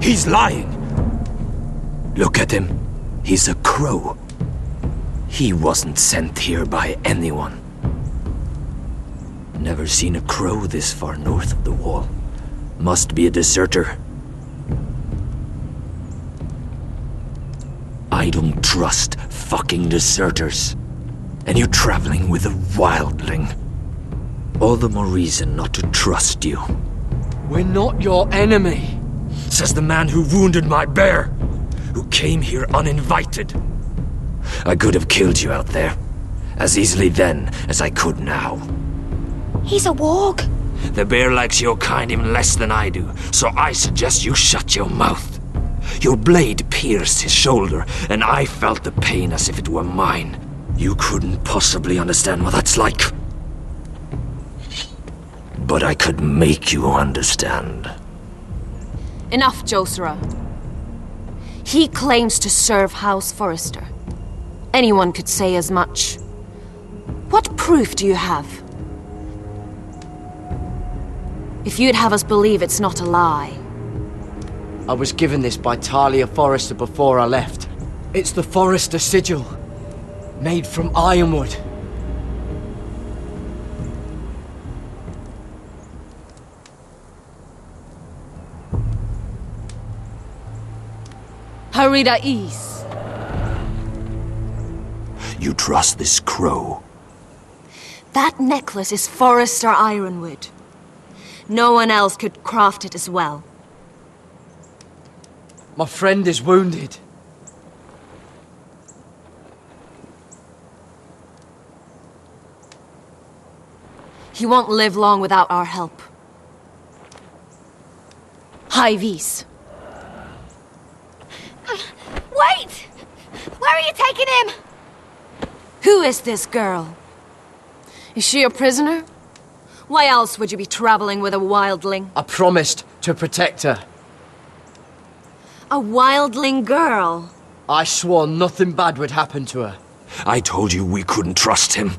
He's lying! Look at him. He's a crow. He wasn't sent here by anyone. Never seen a crow this far north of the wall. Must be a deserter. I don't trust fucking deserters. And you're traveling with a wildling. All the more reason not to trust you. We're not your enemy. Says the man who wounded my bear, who came here uninvited. I could have killed you out there, as easily then as I could now. He's a warg. The bear likes your kind even less than I do, so I suggest you shut your mouth. Your blade pierced his shoulder, and I felt the pain as if it were mine. You couldn't possibly understand what that's like. But I could make you understand. Enough, Josera. He claims to serve House Forrester. Anyone could say as much. What proof do you have? If you'd have us believe it's not a lie. I was given this by Talia Forrester before I left. It's the Forrester sigil, made from ironwood. Harida East. You trust this crow? That necklace is Forrester ironwood. No one else could craft it as well. My friend is wounded. He won't live long without our help. High Vis. Wait! Where are you taking him? Who is this girl? Is she a prisoner? Why else would you be traveling with a wildling? I promised to protect her. A wildling girl? I swore nothing bad would happen to her. I told you we couldn't trust him.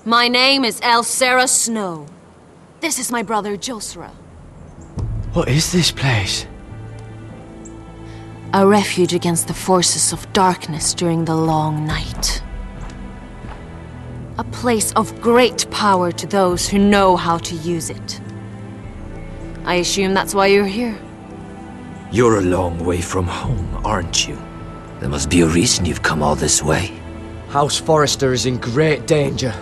My name is Elsera Snow. This is my brother Josera. What is this place? A refuge against the forces of darkness during the long night. A place of great power to those who know how to use it. I assume that's why you're here. You're a long way from home, aren't you? There must be a reason you've come all this way. House Forrester is in great danger.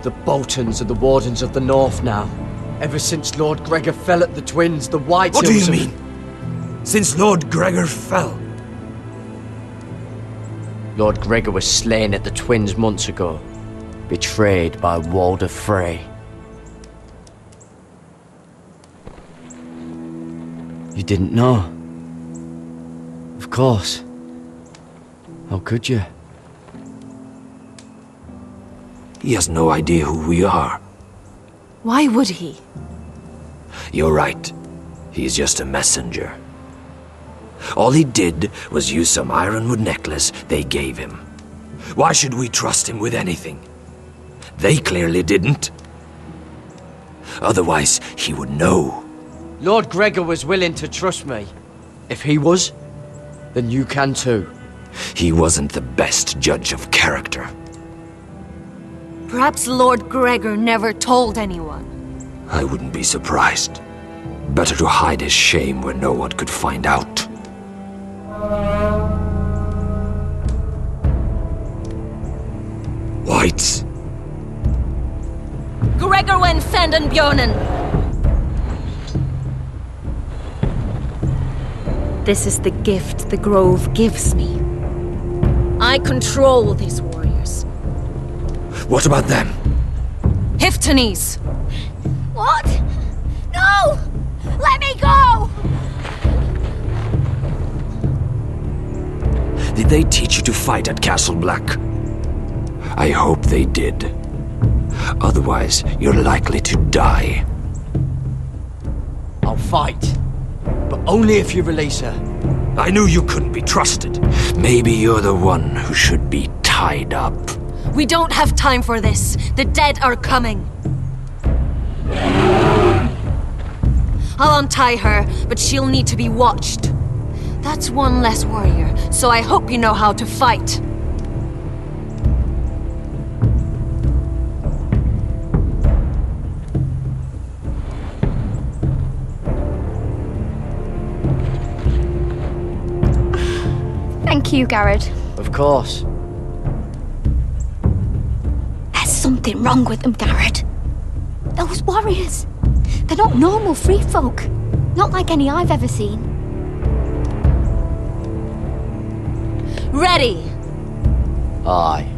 The Boltons are the Wardens of the North now. Ever since Lord Gregor fell at the Twins, the White What do Hills you mean? Since Lord Gregor fell? Lord Gregor was slain at the Twins months ago. Betrayed by Walder Frey. You didn't know? Of course. How could you? He has no idea who we are. Why would he? You're right. He's just a messenger. All he did was use some ironwood necklace they gave him. Why should we trust him with anything? They clearly didn't. Otherwise, he would know. Lord Gregor was willing to trust me. If he was, then you can too. He wasn't the best judge of character. Perhaps Lord Gregor never told anyone. I wouldn't be surprised. Better to hide his shame where no one could find out. Whites. Gregor wen fenden björnen! This is the gift the Grove gives me. I control these warriors. What about them? Hiftanes! What? No! Let me go! Did they teach you to fight at Castle Black? I hope they did. Otherwise, you're likely to die. I'll fight. But only if you release her. I knew you couldn't be trusted. Maybe you're the one who should be tied up. We don't have time for this. The dead are coming. I'll untie her, but she'll need to be watched. That's one less warrior, so I hope you know how to fight. Thank you, Garrett. Of course. There's something wrong with them, Garrett. Those warriors. They're not normal free folk. Not like any I've ever seen. Ready! Aye.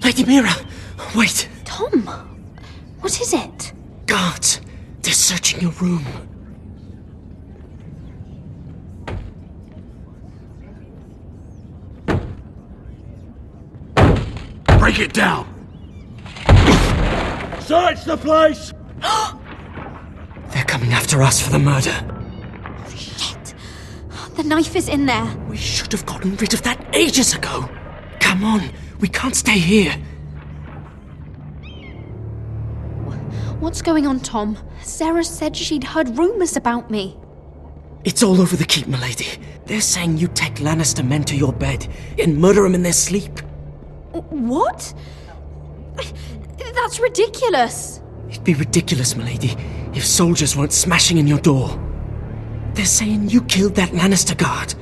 Lady Mira, wait. Tom, what is it? Guards, they're searching your room. Break it down! Search the place! They're coming after us for the murder. Shit. The knife is in there. We should have gotten rid of that ages ago. Come on, we can't stay here. What's going on, Tom? Sarah said she'd heard rumors about me. It's all over the keep, milady. They're saying you take Lannister men to your bed and murder them in their sleep. What? That's ridiculous. It'd be ridiculous, milady, if soldiers weren't smashing in your door. They're saying you killed that Lannister guard.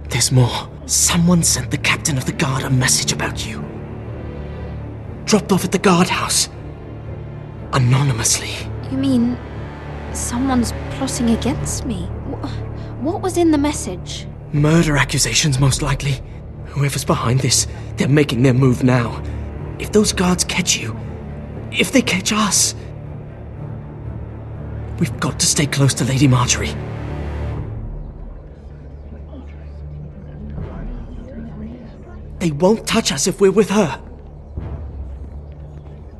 There's more. Someone sent the captain of the guard a message about you. Dropped off at the guardhouse. Anonymously. You mean someone's plotting against me? What was in the message? Murder accusations, most likely. Whoever's behind this, they're making their move now. If those guards catch you, if they catch us, we've got to stay close to Lady Marjorie. They won't touch us if we're with her.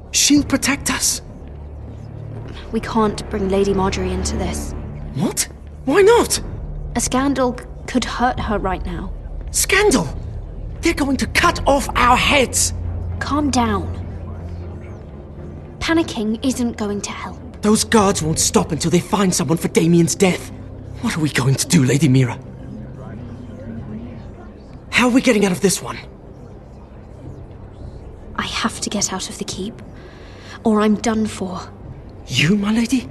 She'll protect us. We can't bring Lady Marjorie into this. What? Why not? A scandal could hurt her right now. Scandal! They're going to cut off our heads! Calm down. Panicking isn't going to help. Those guards won't stop until they find someone for Damien's death. What are we going to do, Lady Mira? How are we getting out of this one? I have to get out of the keep, or I'm done for. You, my lady?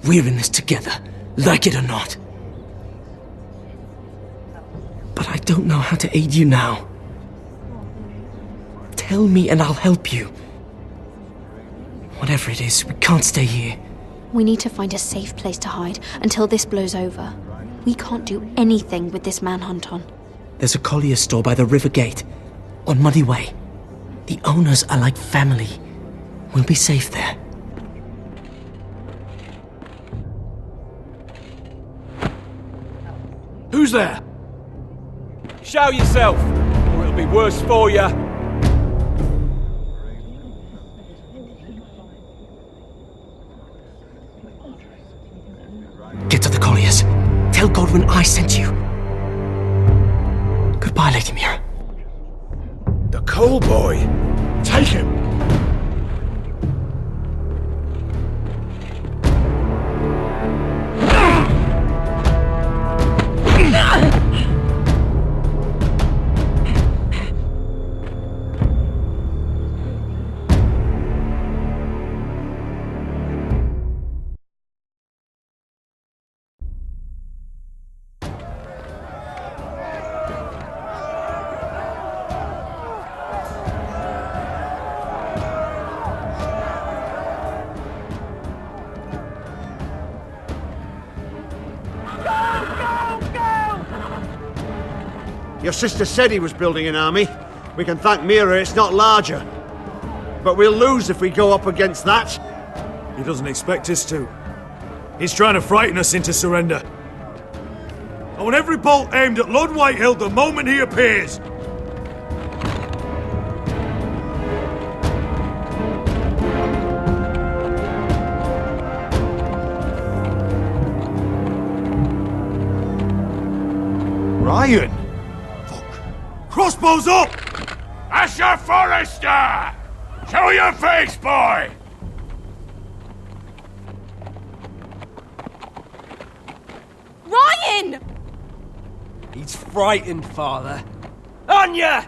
We're in this together, like it or not. But I don't know how to aid you now. Tell me and I'll help you. Whatever it is, we can't stay here. We need to find a safe place to hide until this blows over. We can't do anything with this manhunt on. There's a collier store by the river gate, on Muddy Way. The owners are like family. We'll be safe there. Who's there? Show yourself, or it'll be worse for you. Get to the colliers. Tell Godwin I sent you. Goodbye, Lady Mira. The Coal Boy. Take him. Your sister said he was building an army. We can thank Mira it's not larger. But we'll lose if we go up against that. He doesn't expect us to. He's trying to frighten us into surrender. I want every bolt aimed at Lord Whitehill the moment he appears. Ryan! Fuck. Crossbows up! Asher Forrester! Show your face, boy! Ryan! He's frightened, Father. On ya!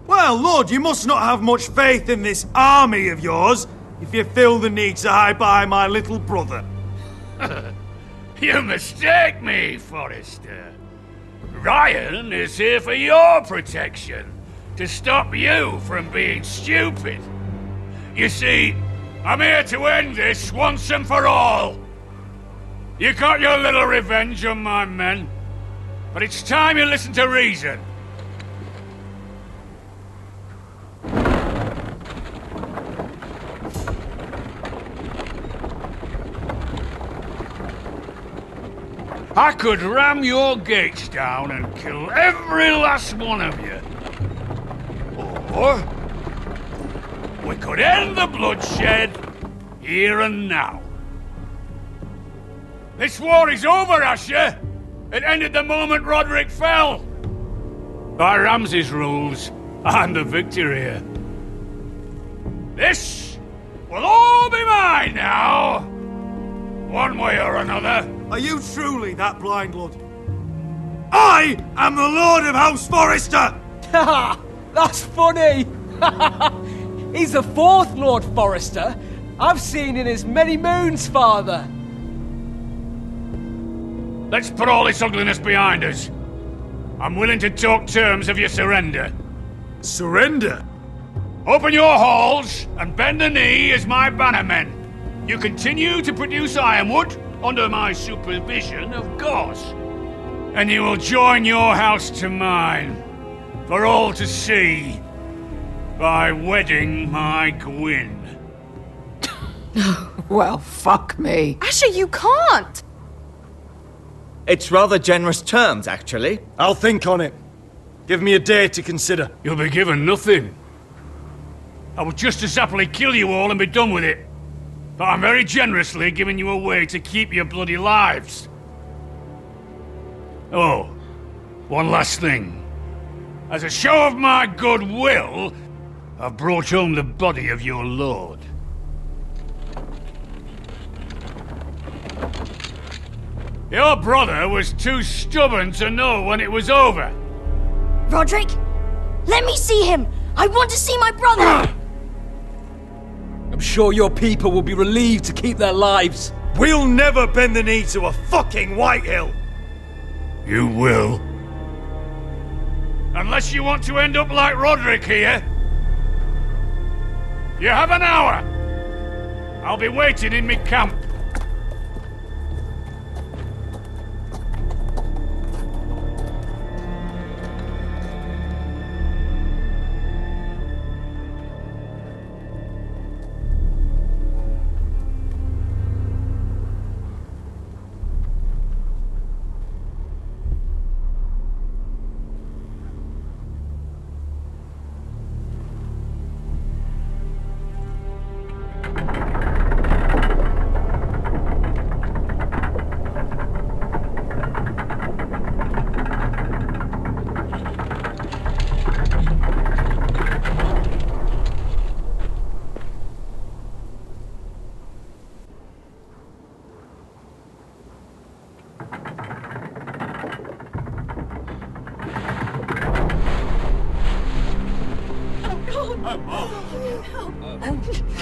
Well, Lord, you must not have much faith in this army of yours if you feel the need to hide behind my little brother. You mistake me, Forrester. Ryan is here for your protection, to stop you from being stupid. You see, I'm here to end this once and for all. You got your little revenge on my men, but it's time you listen to reason. I could ram your gates down and kill every last one of you. Or we could end the bloodshed here and now. This war is over, Asher. It ended the moment Roderick fell. By Ramsay's rules, I'm the victor here. This will all be mine now, one way or another. Are you truly that blind, Lord? I am the Lord of House Forrester! Ha! That's funny! He's the fourth Lord Forrester I've seen in as many moons, Father. Let's put all this ugliness behind us. I'm willing to talk terms of your surrender. Surrender? Open your halls and bend the knee as my bannermen. You continue to produce ironwood under my supervision, of course. And you will join your house to mine, for all to see, by wedding my Gwyn. Well, fuck me. Asher, you can't! It's rather generous terms, actually. I'll think on it. Give me a day to consider. You'll be given nothing. I would just as happily kill you all and be done with it. But I'm very generously giving you a way to keep your bloody lives. Oh, one last thing. As a show of my goodwill, I've brought home the body of your lord. Your brother was too stubborn to know when it was over. Roderick, let me see him. I want to see my brother. I'm sure your people will be relieved to keep their lives. We'll never bend the knee to a fucking Whitehill! You will. Unless you want to end up like Roderick here. You have an hour. I'll be waiting in me camp.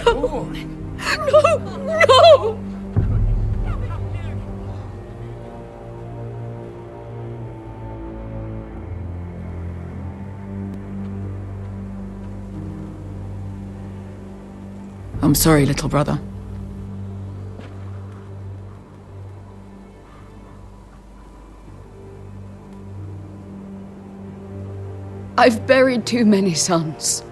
No! I'm sorry, little brother. I've buried too many sons.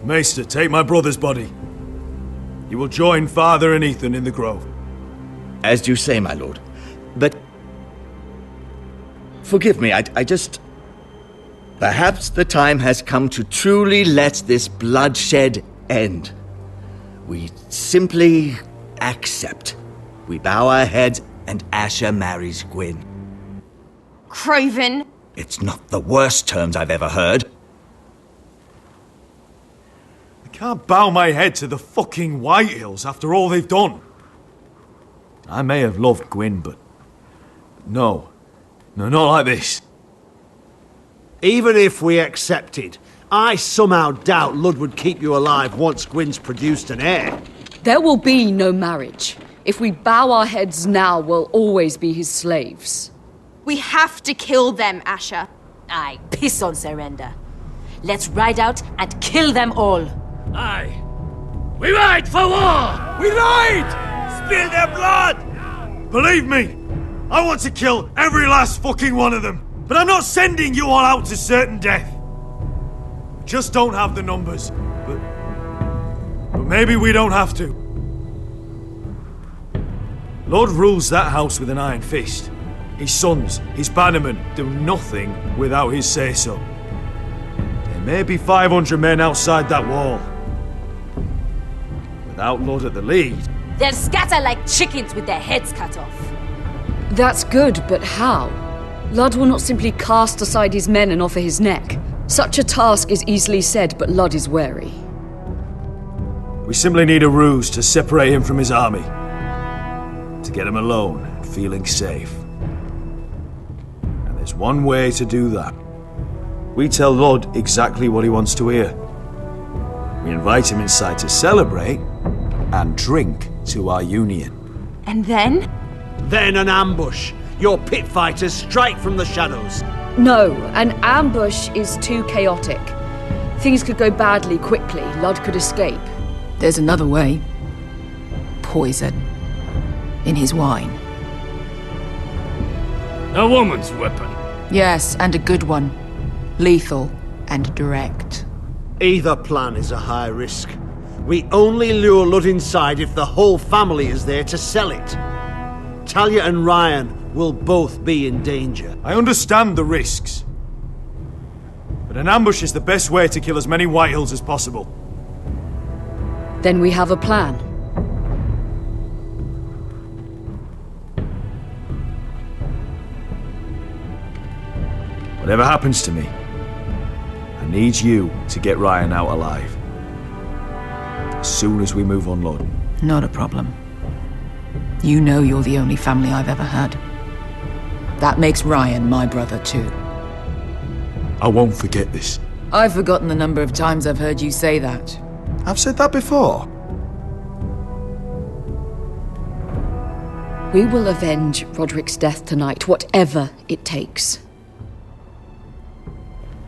Maester, take my brother's body. You will join Father and Ethan in the grove. As you say, my lord. But... forgive me, I just... Perhaps the time has come to truly let this bloodshed end. We simply accept. We bow our heads and Asher marries Gwyn. Craven! It's not the worst terms I've ever heard. I can't bow my head to the fucking Whitehills after all they've done. I may have loved Gwyn, but... No, not like this. Even if we accepted, I somehow doubt Lud would keep you alive once Gwyn's produced an heir. There will be no marriage. If we bow our heads now, we'll always be his slaves. We have to kill them, Asher. Aye, piss on surrender. Let's ride out and kill them all. Aye. We ride for war! We ride! Spill their blood! Believe me, I want to kill every last fucking one of them. But I'm not sending you all out to certain death. We just don't have the numbers. But maybe we don't have to. Lord rules that house with an iron fist. His sons, his bannermen, do nothing without his say-so. There may be 500 men outside that wall. Without Lord at the lead... They'll scatter like chickens with their heads cut off. That's good, but how? Lud will not simply cast aside his men and offer his neck. Such a task is easily said, but Lud is wary. We simply need a ruse to separate him from his army. To get him alone and feeling safe. And there's one way to do that. We tell Lud exactly what he wants to hear. We invite him inside to celebrate and drink to our union. And then? Then an ambush. Your pit fighters strike from the shadows. No, an ambush is too chaotic. Things could go badly quickly. Lud could escape. There's another way. Poison. In his wine. A woman's weapon. Yes, and a good one. Lethal and direct. Either plan is a high risk. We only lure Lud inside if the whole family is there to sell it. Talia and Ryan will both be in danger. I understand the risks. But an ambush is the best way to kill as many Whitehills as possible. Then we have a plan. Whatever happens to me, I need you to get Ryan out alive. As soon as we move on, Lord. Not a problem. You know you're the only family I've ever had. That makes Ryan my brother too. I won't forget this. I've forgotten the number of times I've heard you say that. I've said that before. We will avenge Roderick's death tonight, whatever it takes.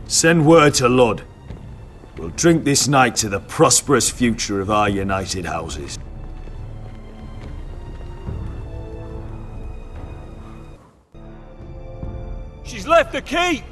Send word to Lud. We'll drink this night to the prosperous future of our united houses. She's left the keep!